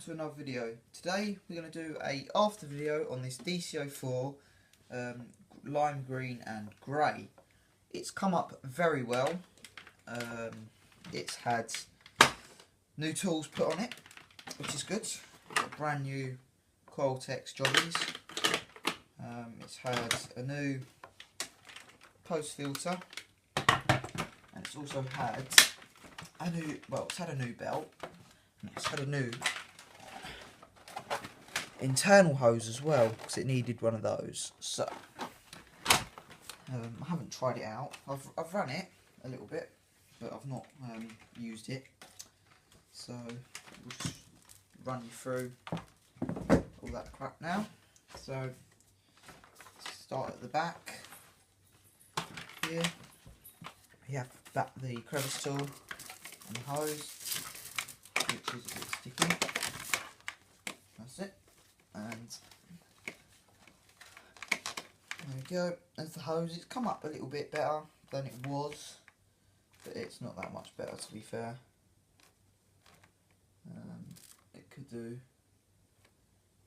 to another video. Today we're going to do a after video on this dc04 lime green and grey. It's come up very well. It's had new tools put on it, which is good. Got brand new Qualtex jobbies. It's had a new post filter, and it's also had a new, well, it's had a new belt, and it's had a new internal hose as well, because it needed one of those. So I haven't tried it out. I've run it a little bit, but I've not used it. So we'll just run you through all that crap now. So start at the back here. We have the crevice tool and the hose, which is a bit sticky. That's it. And there we go. There's the hose. It's come up a little bit better than it was, but it's not that much better, to be fair. It could do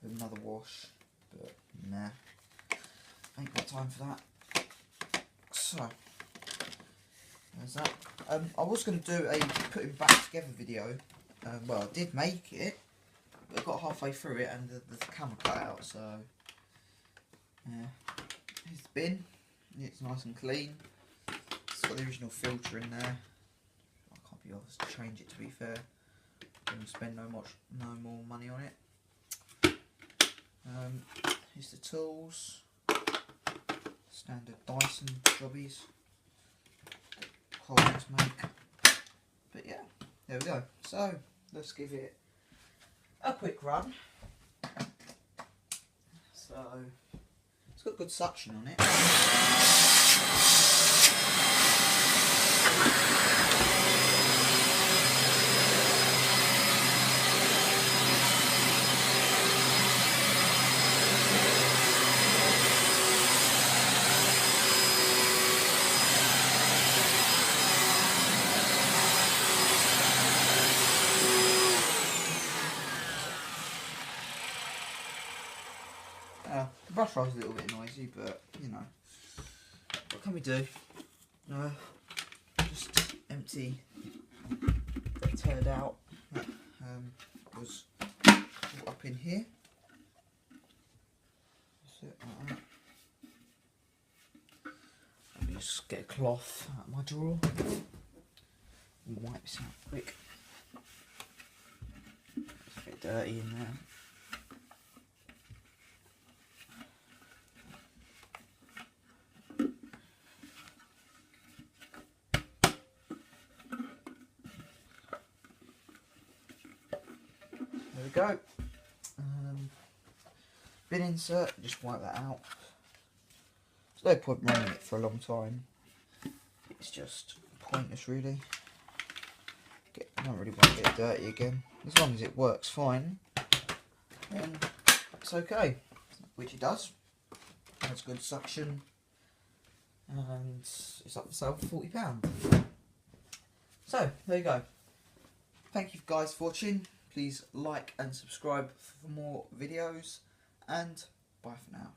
with another wash, but nah, ain't got time for that. So there's that. I was going to do a putting back together video. Well, I did make it, but I got halfway through it and the camera cut out. So yeah, here's the bin. It's nice and clean. It's got the original filter in there. I can't be asked to change it, to be fair. I'm going to spend no more money on it. Here's the tools. Standard Dyson jobbies. Cold to make. But yeah, there we go. So let's give it a quick run. So it's got good suction on it. The brush roll's a little bit noisy, but you know, what can we do? Just empty the turd out that was up in here. That's it, like that. Let me just get a cloth out of my drawer and wipe this out quick. It's a bit dirty in there. There we go. Bin insert, just wipe that out. There's no point running it for a long time. It's just pointless, really. I don't really want to get it dirty again. As long as it works fine, then it's okay. Which it does. Has good suction, and it's up for sale for £40. So there you go. Thank you guys for watching. Please like and subscribe for more videos, and bye for now.